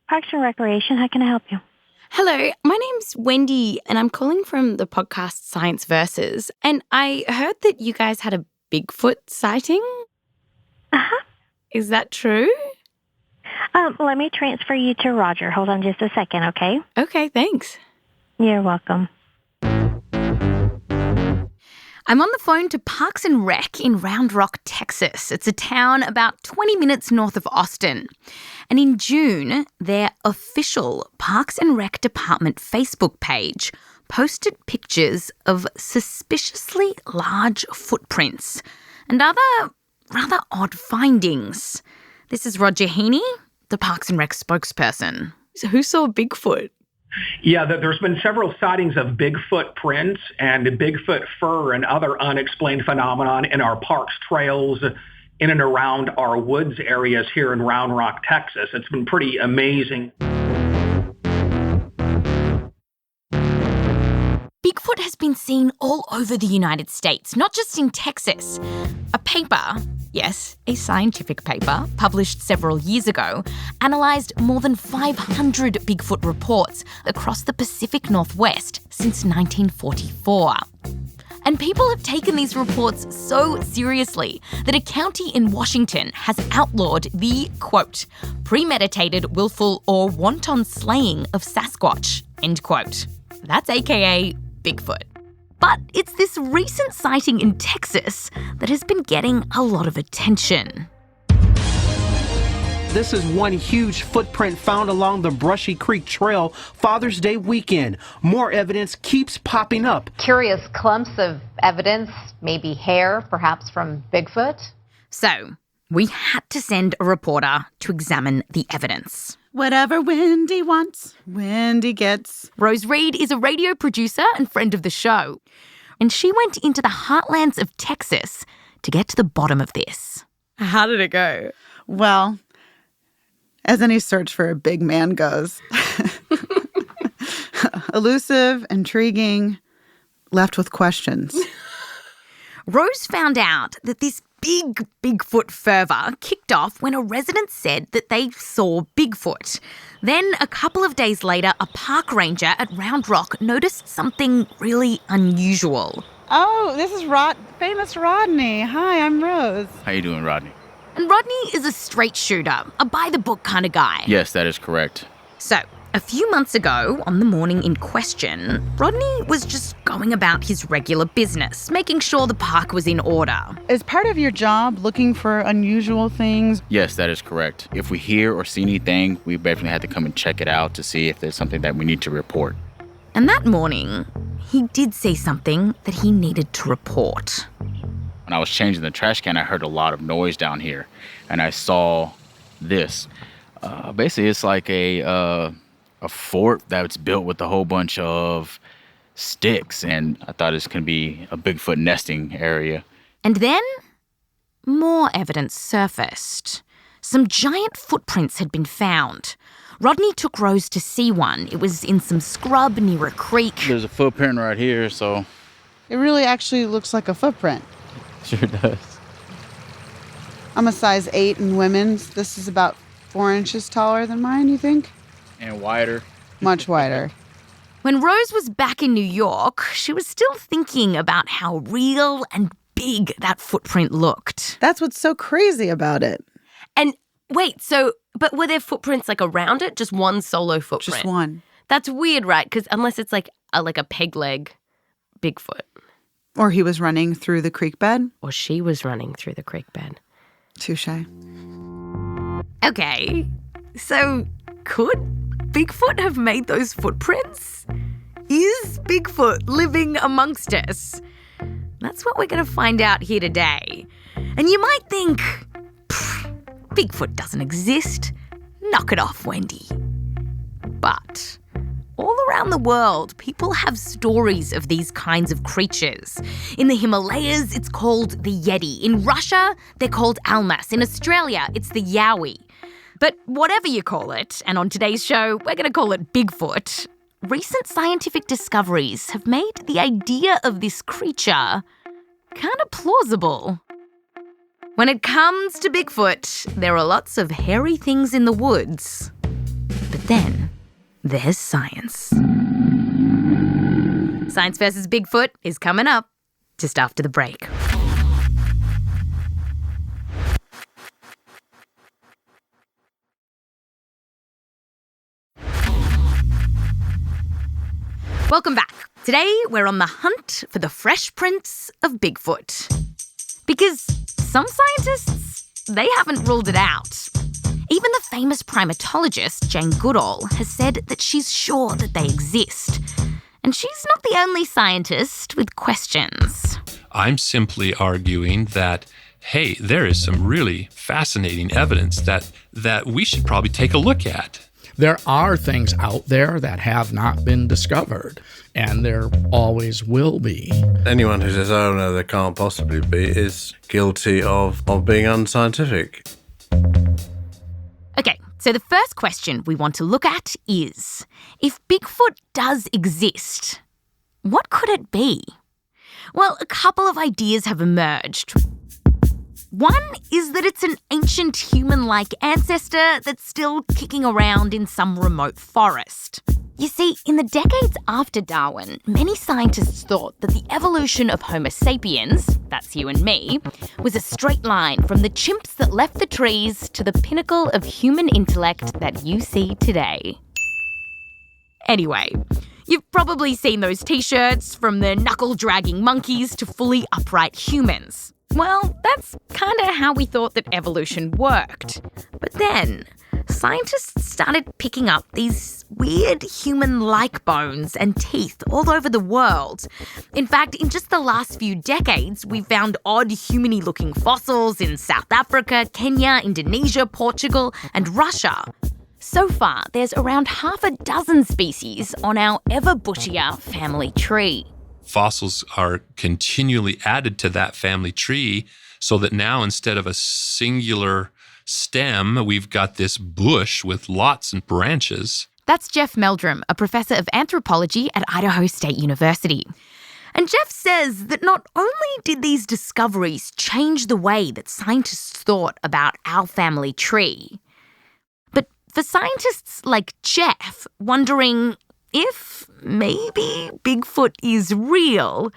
Parks and Recreation, how can I help you? Hello, my name's Wendy and I'm calling from the podcast Science Versus. And I heard that you guys had a Bigfoot sighting. Uh-huh. Is that true? Let me transfer you to Roger. Hold on just a second, okay? Okay, thanks. You're welcome. I'm on the phone to Parks and Rec in Round Rock, Texas. It's a town about 20 minutes north of Austin. And in June, their official Parks and Rec department Facebook page posted pictures of suspiciously large footprints and other rather odd findings. This is Roger Heaney, the Parks and Rec spokesperson. So who saw Bigfoot? Yeah, there's been several sightings of Bigfoot prints and Bigfoot fur and other unexplained phenomenon in our parks, trails, in and around our woods areas here in Round Rock, Texas. It's been pretty amazing. Bigfoot has been seen all over the United States, not just in Texas. A paper, yes, a scientific paper, published several years ago, analysed more than 500 Bigfoot reports across the Pacific Northwest since 1944. And people have taken these reports so seriously that a county in Washington has outlawed the, quote, premeditated, willful or wanton slaying of Sasquatch, end quote. That's AKA Bigfoot. But it's this recent sighting in Texas that has been getting a lot of attention. This is one huge footprint found along the Brushy Creek Trail Father's Day weekend. More evidence keeps popping up. Curious clumps of evidence, maybe hair, perhaps from Bigfoot. So we had to send a reporter to examine the evidence. Whatever Wendy wants, Wendy gets. Rose Reid is a radio producer and friend of the show. And she went into the heartlands of Texas to get to the bottom of this. How did it go? Well, as any search for a big man goes. Elusive, intriguing, left with questions. Rose found out that this big Bigfoot fervour kicked off when a resident said that they saw Bigfoot. Then, a couple of days later, a park ranger at Round Rock noticed something really unusual. Oh, this is famous Rodney. Hi, I'm Rose. How you doing, Rodney? And Rodney is a straight shooter, a by-the-book kind of guy. Yes, that is correct. So, a few months ago, on the morning in question, Rodney was just going about his regular business, making sure the park was in order. Is part of your job looking for unusual things? Yes, that is correct. If we hear or see anything, we definitely have to come and check it out to see if there's something that we need to report. And that morning, he did see something that he needed to report. When I was changing the trash can, I heard a lot of noise down here, and I saw this. Basically, it's like a fort that's built with a whole bunch of sticks, and I thought it's going to be a Bigfoot nesting area. And then, more evidence surfaced. Some giant footprints had been found. Rodney took Rose to see one. It was in some scrub near a creek. There's a footprint right here, so... It really actually looks like a footprint. Sure does. I'm a size 8 in women's. This is about 4 inches taller than mine, you think? And wider. Much wider. When Rose was back in New York, she was still thinking about how real and big that footprint looked. That's what's so crazy about it. And wait, but were there footprints like around it? Just one solo footprint? Just one. That's weird, right? Because unless it's like a peg leg Bigfoot. Or he was running through the creek bed. Or she was running through the creek bed. Touché. Okay, so could Bigfoot have made those footprints? Is Bigfoot living amongst us? That's what we're going to find out here today. And you might think, Bigfoot doesn't exist. Knock it off, Wendy. But all around the world, people have stories of these kinds of creatures. In the Himalayas, it's called the Yeti. In Russia, they're called Almas. In Australia, it's the Yowie. But whatever you call it, and on today's show, we're going to call it Bigfoot, recent scientific discoveries have made the idea of this creature kind of plausible. When it comes to Bigfoot, there are lots of hairy things in the woods. But then there's science. Science versus Bigfoot is coming up just after the break. Welcome back. Today, we're on the hunt for the fresh prints of Bigfoot. Because some scientists, they haven't ruled it out. Even the famous primatologist Jane Goodall has said that she's sure that they exist. And she's not the only scientist with questions. I'm simply arguing that, hey, there is some really fascinating evidence that we should probably take a look at. There are things out there that have not been discovered, and there always will be. Anyone who says, oh no, there can't possibly be, is guilty of being unscientific. Okay, so the first question we want to look at is, if Bigfoot does exist, what could it be? Well, a couple of ideas have emerged. One is that it's an ancient human-like ancestor that's still kicking around in some remote forest. You see, in the decades after Darwin, many scientists thought that the evolution of Homo sapiens, that's you and me, was a straight line from the chimps that left the trees to the pinnacle of human intellect that you see today. Anyway, you've probably seen those t-shirts from the knuckle-dragging monkeys to fully upright humans. Well, that's kind of how we thought that evolution worked. But then, scientists started picking up these weird human-like bones and teeth all over the world. In fact, in just the last few decades, we've found odd human-y-looking fossils in South Africa, Kenya, Indonesia, Portugal, and Russia. So far, there's around half a dozen species on our ever-bushier family tree. Fossils are continually added to that family tree so that now instead of a singular stem, we've got this bush with lots of branches. That's Jeff Meldrum, a professor of anthropology at Idaho State University. And Jeff says that not only did these discoveries change the way that scientists thought about our family tree, but for scientists like Jeff wondering if maybe Bigfoot is real,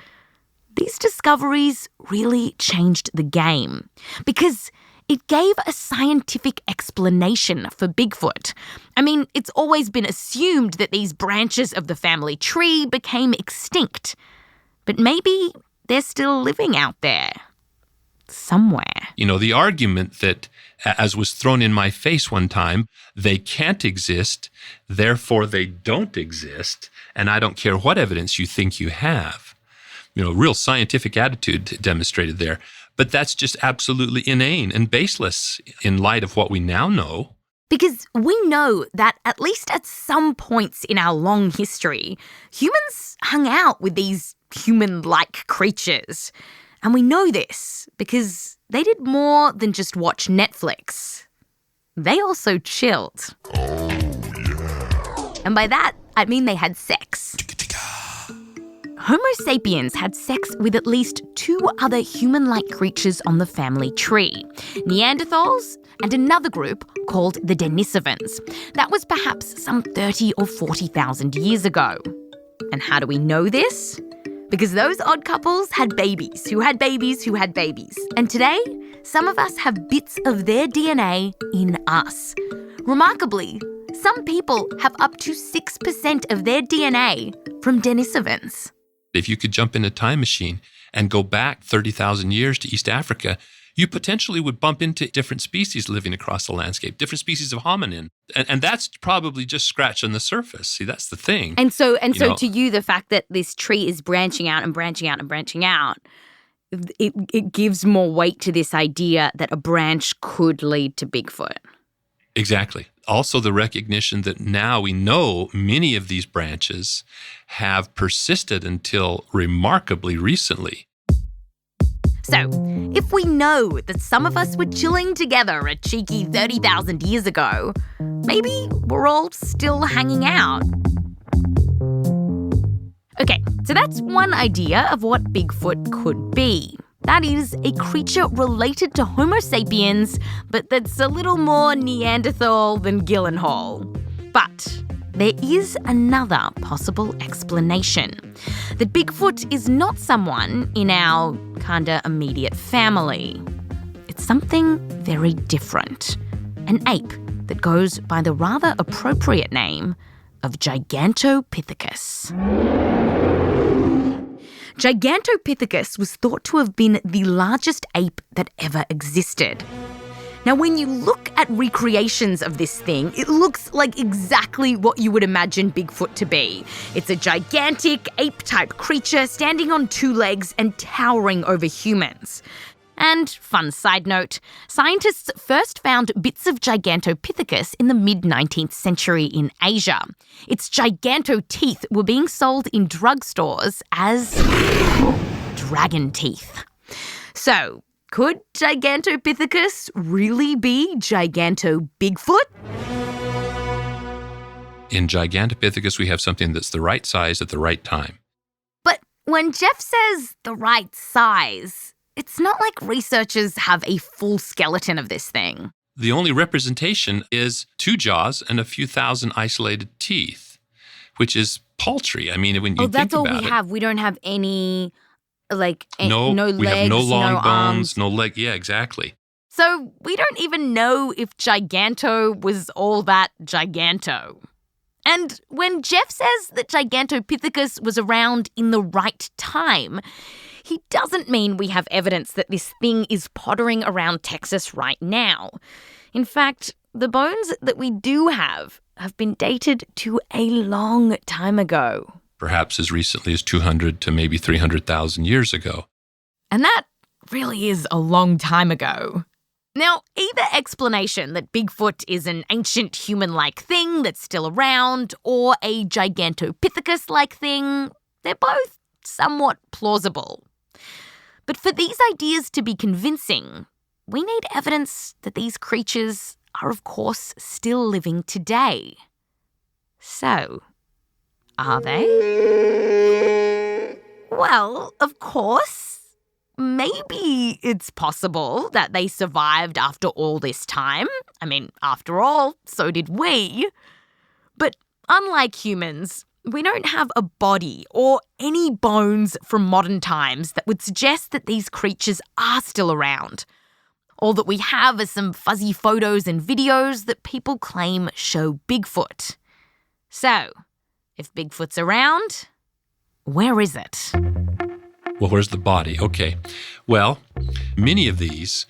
these discoveries really changed the game because it gave a scientific explanation for Bigfoot. I mean, it's always been assumed that these branches of the family tree became extinct, but maybe they're still living out there somewhere. You know, the argument that, as was thrown in my face one time, they can't exist, therefore they don't exist, and I don't care what evidence you think you have. You know, real scientific attitude demonstrated there. But that's just absolutely inane and baseless in light of what we now know. Because we know that at least at some points in our long history, humans hung out with these human-like creatures. And we know this because they did more than just watch Netflix. They also chilled. Oh, yeah. And by that, I mean they had sex. Homo sapiens had sex with at least two other human-like creatures on the family tree, Neanderthals and another group called the Denisovans. That was perhaps some 30 or 40,000 years ago. And how do we know this? Because those odd couples had babies who had babies who had babies. And today, some of us have bits of their DNA in us. Remarkably, some people have up to 6% of their DNA from Denisovans. If you could jump in a time machine and go back 30,000 years to East Africa, you potentially would bump into different species living across the landscape, different species of hominin. And that's probably just scratching the surface. See, that's the thing. And so to you, the fact that this tree is branching out and branching out and branching out, it gives more weight to this idea that a branch could lead to Bigfoot. Exactly. Also the recognition that now we know many of these branches have persisted until remarkably recently. So, if we know that some of us were chilling together a cheeky 30,000 years ago, maybe we're all still hanging out. Okay, so that's one idea of what Bigfoot could be. That is, a creature related to Homo sapiens, but that's a little more Neanderthal than Gyllenhaal. But there is another possible explanation. That Bigfoot is not someone in our kinda immediate family. It's something very different. An ape that goes by the rather appropriate name of Gigantopithecus. Gigantopithecus was thought to have been the largest ape that ever existed. Now, when you look at recreations of this thing, it looks like exactly what you would imagine Bigfoot to be. It's a gigantic ape-type creature standing on two legs and towering over humans. And, fun side note, scientists first found bits of Gigantopithecus in the mid-19th century in Asia. Its giganto teeth were being sold in drugstores as dragon teeth. So, could Gigantopithecus really be Giganto Bigfoot? In Gigantopithecus, we have something that's the right size at the right time. But when Jeff says the right size, it's not like researchers have a full skeleton of this thing. The only representation is 2 jaws and a few thousand isolated teeth, which is paltry. I mean, when you think about it. Oh, that's all we have. We don't have any, no legs, we have no long bones, arms. no leg. Yeah, exactly. So we don't even know if Giganto was all that Giganto. And when Jeff says that Gigantopithecus was around in the right time, he doesn't mean we have evidence that this thing is pottering around Texas right now. In fact, the bones that we do have been dated to a long time ago. Perhaps as recently as 200 to maybe 300,000 years ago. And that really is a long time ago. Now, either explanation that Bigfoot is an ancient human-like thing that's still around, or a Gigantopithecus-like thing, they're both somewhat plausible. But for these ideas to be convincing, we need evidence that these creatures are, of course, still living today. So, are they? Well, of course. Maybe it's possible that they survived after all this time. I mean, after all, so did we. But unlike humans, we don't have a body or any bones from modern times that would suggest that these creatures are still around. All that we have are some fuzzy photos and videos that people claim show Bigfoot. So, if Bigfoot's around, where is it? Well, where's the body? Okay. Well, many of these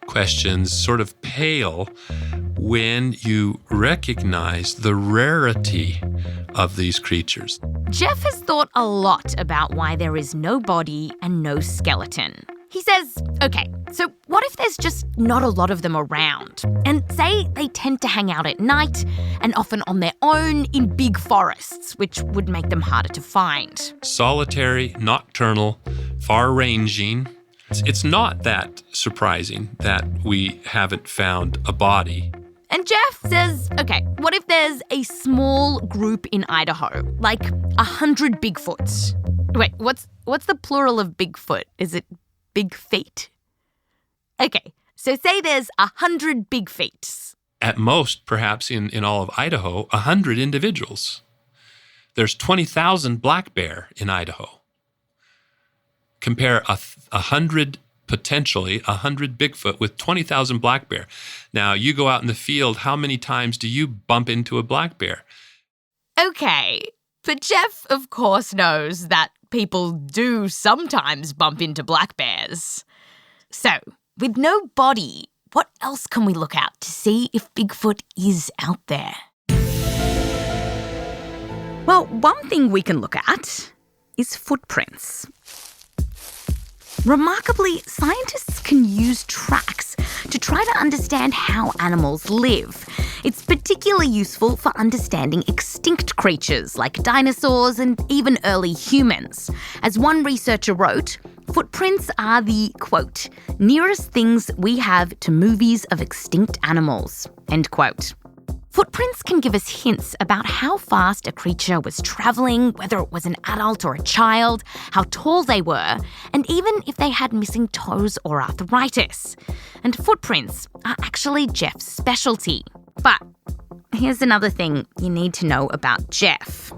questions sort of pale when you recognize the rarity of these creatures. Jeff has thought a lot about why there is no body and no skeleton. He says, okay, so what if there's just not a lot of them around? And say they tend to hang out at night and often on their own in big forests, which would make them harder to find. Solitary, nocturnal, far-ranging. It's not that surprising that we haven't found a body. And Jeff says, okay, what if there's a small group in Idaho, like 100 Bigfoots? Wait, what's the plural of Bigfoot? Is it big feet? Okay, so say there's 100 big feet. At most, perhaps in all of Idaho, 100 individuals. There's 20,000 black bear in Idaho. Compare 100, potentially 100 Bigfoot with 20,000 black bear. Now, you go out in the field, how many times do you bump into a black bear? Okay, but Jeff, of course, knows that people do sometimes bump into black bears. So, with no body, what else can we look at to see if Bigfoot is out there? Well, one thing we can look at is footprints. Remarkably, scientists can use tracks to try to understand how animals live. It's particularly useful for understanding extinct creatures like dinosaurs and even early humans. As one researcher wrote, footprints are the, quote, nearest things we have to movies of extinct animals, end quote. Footprints can give us hints about how fast a creature was travelling, whether it was an adult or a child, how tall they were, and even if they had missing toes or arthritis. And footprints are actually Jeff's specialty. But here's another thing you need to know about Jeff.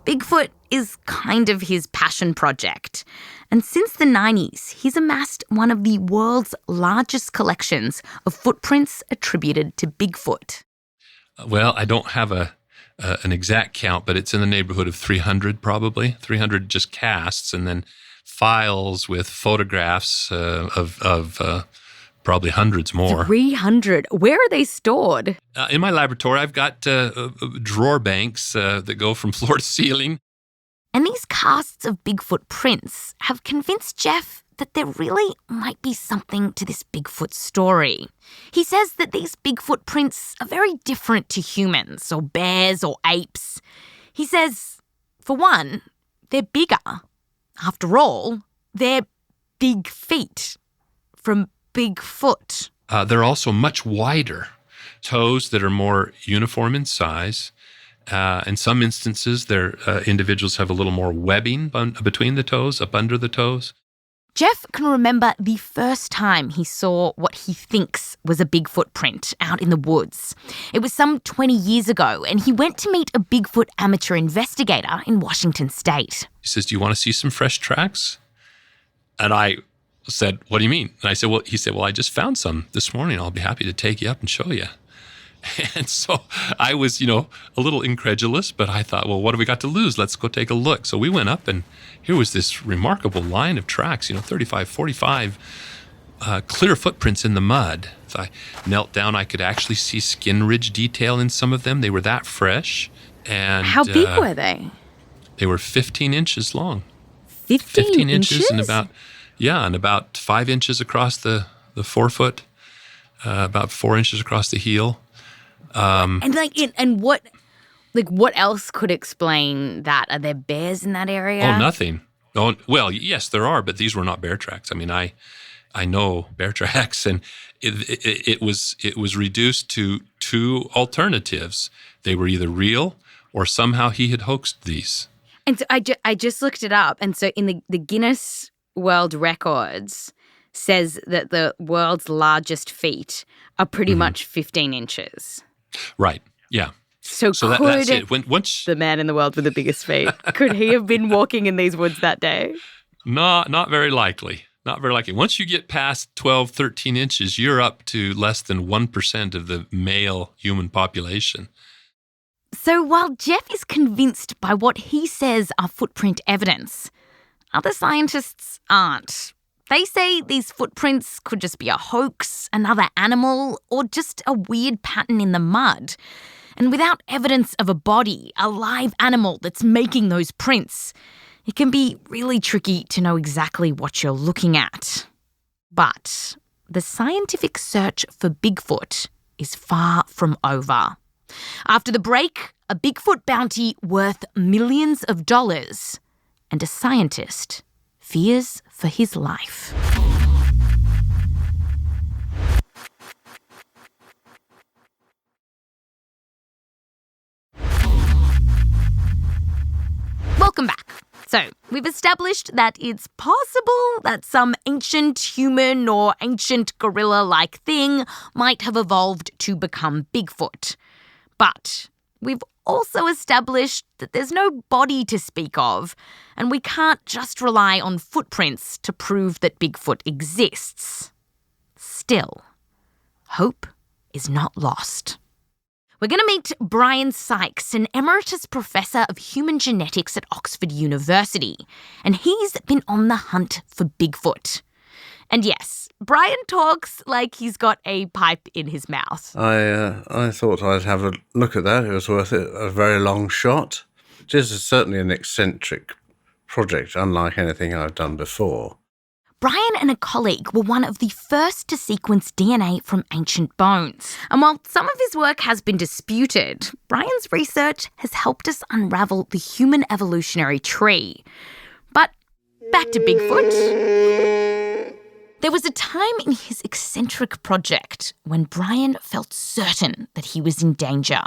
Bigfoot is kind of his passion project. And since the 90s, he's amassed one of the world's largest collections of footprints attributed to Bigfoot. Well, I don't have an exact count, but it's in the neighborhood of 300 probably, 300 just casts, and then files with photographs of probably hundreds more. 300. Where are they stored? In my laboratory, I've got drawer banks that go from floor to ceiling. And these casts of Bigfoot prints have convinced Jeff that there really might be something to this Bigfoot story. He says that these Bigfoot prints are very different to humans or bears or apes. He says, for one, they're bigger. After all, they're big feet from Bigfoot. They're also much wider. Toes that are more uniform in size. In some instances, their individuals have a little more webbing between the toes, up under the toes. Jeff can remember the first time he saw what he thinks was a Bigfoot print out in the woods. It was some 20 years ago, and he went to meet a Bigfoot amateur investigator in Washington State. He says, "Do you want to see some fresh tracks?" And I said, "What do you mean?" And I said, he said, "Well, I just found some this morning. I'll be happy to take you up and show you." And so I was, a little incredulous, but I thought, well, what have we got to lose? Let's go take a look. So we went up, and here was this remarkable line of tracks, 35, 45 clear footprints in the mud. As I knelt down, I could actually see skin ridge detail in some of them. They were that fresh. And how big were they? They were 15 inches long. 15 inches? And about 5 inches across the forefoot, about 4 inches across the heel. What else could explain that? Are there bears in that area? Oh, nothing. Oh, well, yes, there are, but these were not bear tracks. I mean, I know bear tracks, and it was reduced to two alternatives. They were either real or somehow he had hoaxed these. And so I just looked it up, and so in the Guinness World Records says that the world's largest feet are pretty much 15 inches. Right. Yeah. So that's it. Once the man in the world with the biggest feet, could he have been walking in these woods that day? Not very likely. Not very likely. Once you get past 12, 13 inches, you're up to less than 1% of the male human population. So while Jeff is convinced by what he says are footprint evidence, other scientists aren't. They say these footprints could just be a hoax, another animal, or just a weird pattern in the mud. And without evidence of a body, a live animal that's making those prints, it can be really tricky to know exactly what you're looking at. But the scientific search for Bigfoot is far from over. After the break, a Bigfoot bounty worth millions of dollars, and a scientist fears for his life. Welcome back. So, we've established that it's possible that some ancient human or ancient gorilla-like thing might have evolved to become Bigfoot. But we've also established that there's no body to speak of, and we can't just rely on footprints to prove that Bigfoot exists. Still, hope is not lost. We're going to meet Bryan Sykes, an emeritus professor of human genetics at Oxford University, and he's been on the hunt for Bigfoot. And yes, Bryan talks like he's got a pipe in his mouth. I thought I'd have a look at that. It was worth it. A very long shot. It is certainly an eccentric project, unlike anything I've done before. Bryan and a colleague were one of the first to sequence DNA from ancient bones. And while some of his work has been disputed, Bryan's research has helped us unravel the human evolutionary tree. But back to Bigfoot. There was a time in his eccentric project when Bryan felt certain that he was in danger.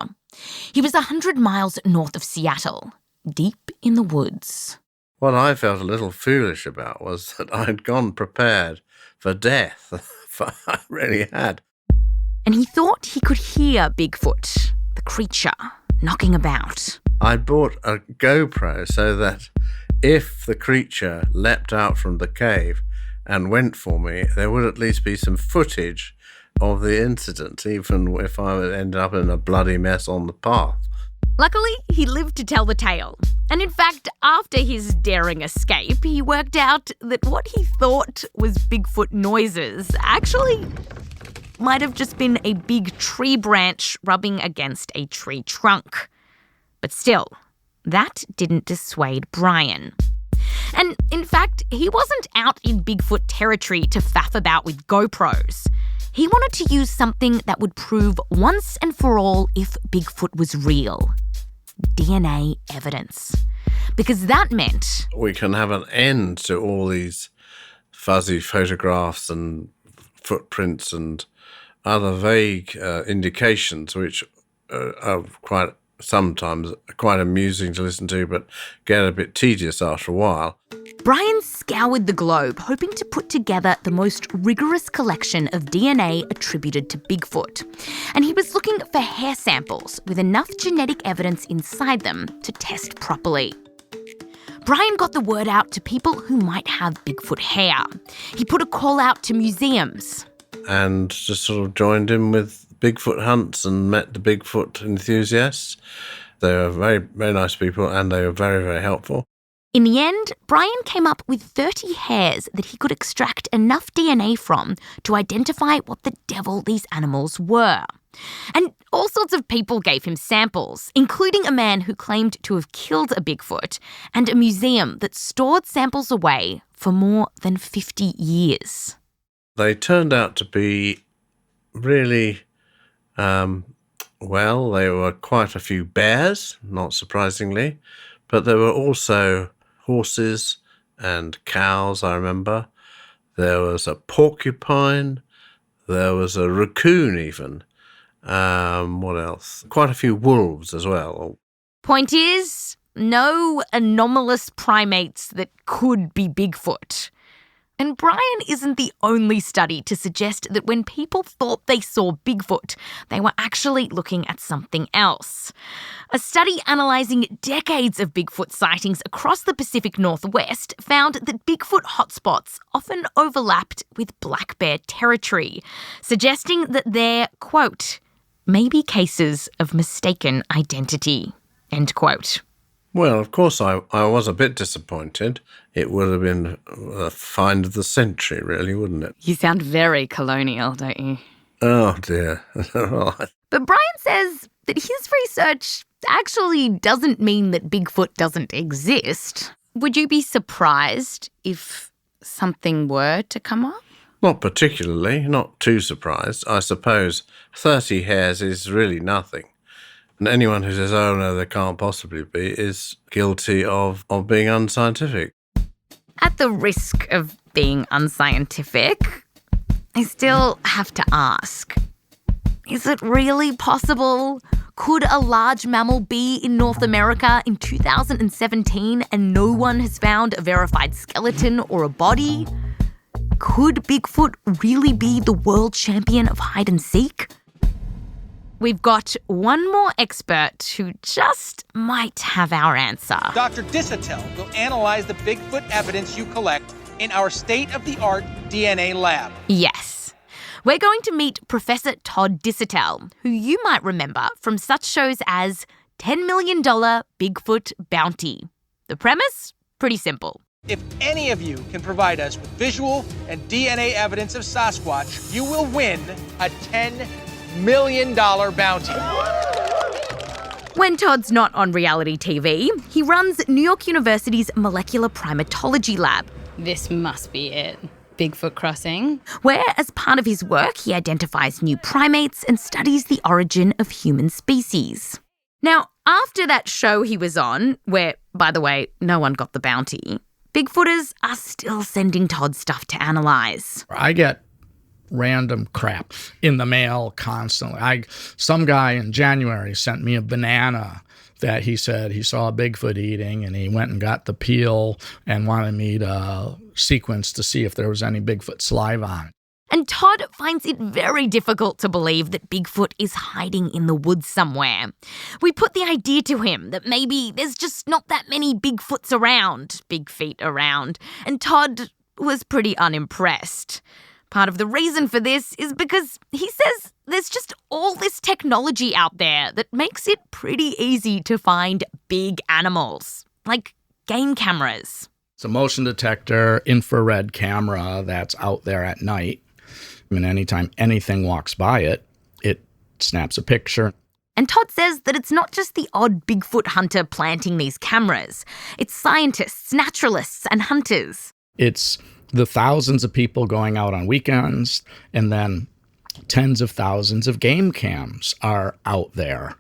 He was 100 miles north of Seattle, deep in the woods. What I felt a little foolish about was that I'd gone prepared for death. I really had. And he thought he could hear Bigfoot, the creature knocking about. I bought a GoPro so that if the creature leapt out from the cave and went for me, there would at least be some footage of the incident, even if I would end up in a bloody mess on the path. Luckily, he lived to tell the tale. And in fact, after his daring escape, he worked out that what he thought was Bigfoot noises actually might have just been a big tree branch rubbing against a tree trunk. But still, that didn't dissuade Bryan. And in fact, he wasn't out in Bigfoot territory to faff about with GoPros. He wanted to use something that would prove once and for all if Bigfoot was real. DNA evidence. Because that meant we can have an end to all these fuzzy photographs and footprints and other vague indications, which are sometimes quite amusing to listen to, but get a bit tedious after a while. Bryan scoured the globe, hoping to put together the most rigorous collection of DNA attributed to Bigfoot. And he was looking for hair samples with enough genetic evidence inside them to test properly. Bryan got the word out to people who might have Bigfoot hair. He put a call out to museums. And just sort of joined in with Bigfoot hunts and met the Bigfoot enthusiasts. They were very, very nice people and they were very, very helpful. In the end, Bryan came up with 30 hairs that he could extract enough DNA from to identify what the devil these animals were. And all sorts of people gave him samples, including a man who claimed to have killed a Bigfoot and a museum that stored samples away for more than 50 years. They turned out to be really, well, there were quite a few bears, not surprisingly, but there were also horses and cows, I remember. There was a porcupine. There was a raccoon even. What else? Quite a few wolves as well. Point is, no anomalous primates that could be Bigfoot. And Bryan isn't the only study to suggest that when people thought they saw Bigfoot, they were actually looking at something else. A study analysing decades of Bigfoot sightings across the Pacific Northwest found that Bigfoot hotspots often overlapped with black bear territory, suggesting that there, quote, may be cases of mistaken identity, end quote. Well, of course, I was a bit disappointed. It would have been a find of the century, really, wouldn't it? You sound very colonial, don't you? Oh, dear. But Bryan says that his research actually doesn't mean that Bigfoot doesn't exist. Would you be surprised if something were to come up? Not particularly, not too surprised. I suppose 30 hairs is really nothing. And anyone who says, oh, no, there can't possibly be, is guilty of being unscientific. At the risk of being unscientific, I still have to ask, is it really possible? Could a large mammal be in North America in 2017 and no one has found a verified skeleton or a body? Could Bigfoot really be the world champion of hide and seek? We've got one more expert who just might have our answer. Dr. Disotell will analyze the Bigfoot evidence you collect in our state-of-the-art DNA lab. Yes. We're going to meet Professor Todd Disotell, who you might remember from such shows as $10 Million Bigfoot Bounty. The premise? Pretty simple. If any of you can provide us with visual and DNA evidence of Sasquatch, you will win a $10 million bounty. When Todd's not on reality TV, he runs New York University's molecular primatology lab. This must be it. Bigfoot crossing. Where, as part of his work, he identifies new primates and studies the origin of human species. Now, after that show he was on, where, by the way, no one got the bounty, Bigfooters are still sending Todd stuff to analyse. I get random crap in the mail constantly. Some guy in January sent me a banana that he said he saw a Bigfoot eating, and he went and got the peel and wanted me to sequence to see if there was any Bigfoot saliva on it. And Todd finds it very difficult to believe that Bigfoot is hiding in the woods somewhere. We put the idea to him that maybe there's just not that many Bigfoots around, big feet around, and Todd was pretty unimpressed. Part of the reason for this is because he says there's just all this technology out there that makes it pretty easy to find big animals, like game cameras. It's a motion detector infrared camera that's out there at night. I mean, anytime anything walks by it, it snaps a picture. And Todd says that it's not just the odd Bigfoot hunter planting these cameras. It's scientists, naturalists, and hunters. It's the thousands of people going out on weekends, and then tens of thousands of game cams are out there.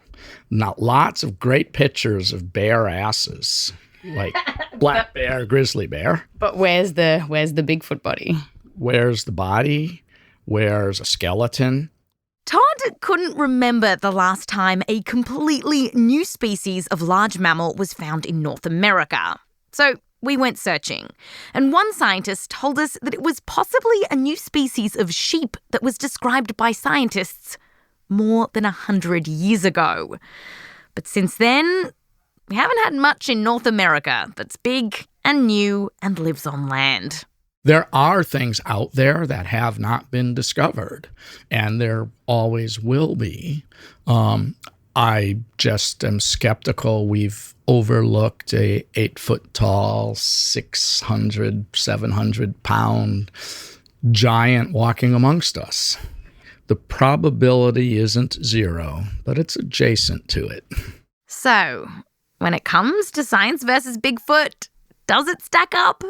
Now, lots of great pictures of bear asses, like black bear, grizzly bear. But where's the Bigfoot body? Where's the body? Where's a skeleton? Todd couldn't remember the last time a completely new species of large mammal was found in North America. So we went searching, and one scientist told us that it was possibly a new species of sheep that was described by scientists more than 100 years ago. But since then, we haven't had much in North America that's big and new and lives on land. There are things out there that have not been discovered, and there always will be. I just am skeptical we've overlooked a 8-foot-tall, 600, 700-pound giant walking amongst us. The probability isn't zero, but it's adjacent to it. So, when it comes to science versus Bigfoot, does it stack up?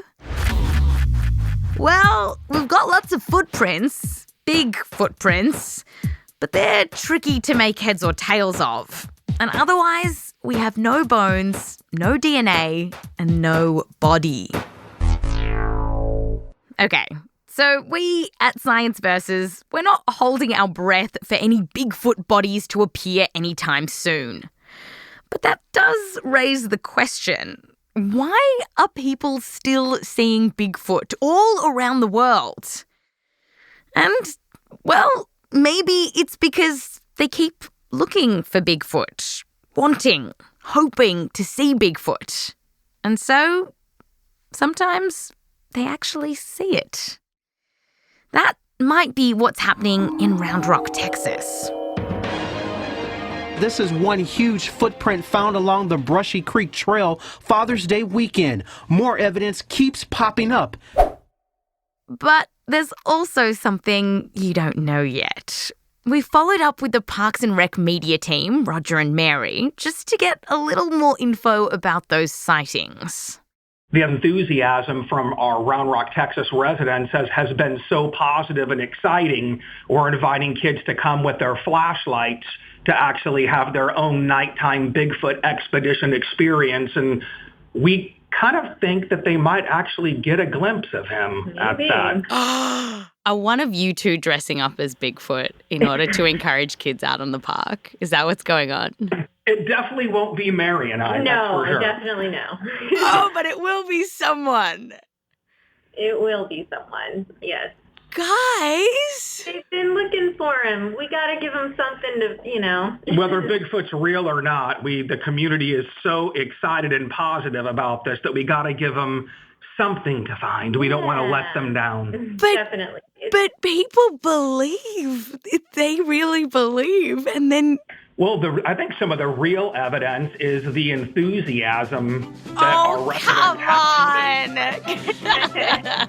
Well, we've got lots of footprints, big footprints, but they're tricky to make heads or tails of. And otherwise, we have no bones, no DNA, and no body. Okay, so we at Science Versus, we're not holding our breath for any Bigfoot bodies to appear anytime soon. But that does raise the question. Why are people still seeing Bigfoot all around the world? And, well, maybe it's because they keep looking for Bigfoot, wanting, hoping to see Bigfoot. And so, sometimes they actually see it. That might be what's happening in Round Rock, Texas. This is one huge footprint found along the Brushy Creek Trail Father's Day weekend. More evidence keeps popping up. But there's also something you don't know yet. We followed up with the Parks and Rec media team, Roger and Mary, just to get a little more info about those sightings. The enthusiasm from our Round Rock, Texas residents has been so positive and exciting. We're inviting kids to come with their flashlights to actually have their own nighttime Bigfoot expedition experience. And we kind of think that they might actually get a glimpse of him at that. Are one of you two dressing up as Bigfoot in order to encourage kids out on the park? Is that what's going on? It definitely won't be Mary and I. No, that's for sure. Definitely no. Oh, but it will be someone. It will be someone, yes. Guys! They've been looking for him. We got to give him something to, Whether Bigfoot's real or not, the community is so excited and positive about this that we got to give them something to find. We don't want to let them down. Definitely. But people believe. They really believe. And then... Well, I think some of the real evidence is the enthusiasm that our residents have.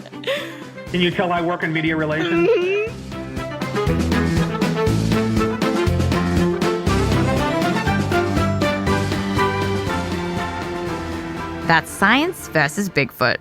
Come on! Can you tell I work in media relations? That's Science versus Bigfoot.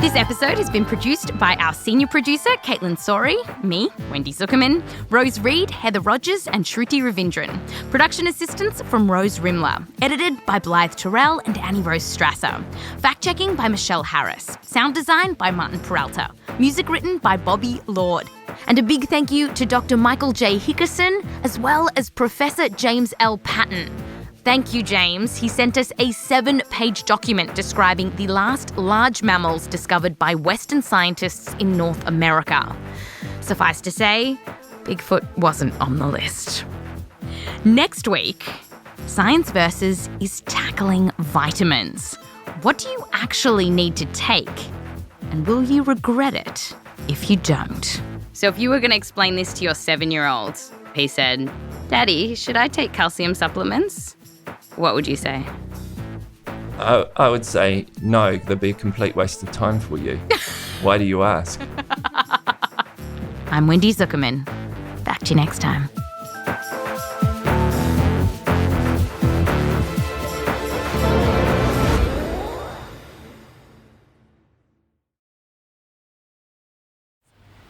This episode has been produced by our senior producer, Kaitlyn Sawrey, me, Wendy Zukerman, Rose Reid, Heather Rogers, and Shruti Ravindran. Production assistance from Rose Rimler. Edited by Blythe, Terrell, and Annie Rose Strasser. Fact-checking by Michelle Harris. Sound design by Martin Peralta. Music written by Bobby Lord. And a big thank you to Dr. Michael J. Hickerson, as well as Professor James L. Patton. Thank you, James. He sent us a 7-page document describing the last large mammals discovered by Western scientists in North America. Suffice to say, Bigfoot wasn't on the list. Next week, Science Versus is tackling vitamins. What do you actually need to take? And will you regret it if you don't? So if you were going to explain this to your 7-year-old, he said, "Daddy, should I take calcium supplements?" What would you say? I would say, no, that'd be a complete waste of time for you. Why do you ask? I'm Wendy Zukerman. Back to you next time.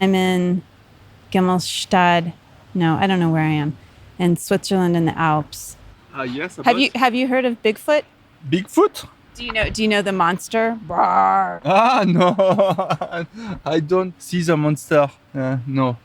I'm in Gimlet. No, I don't know where I am. In Switzerland in the Alps. Yes. Have you heard of Bigfoot? Bigfoot? Do you know the monster? Rawr. No, I don't see the monster. No.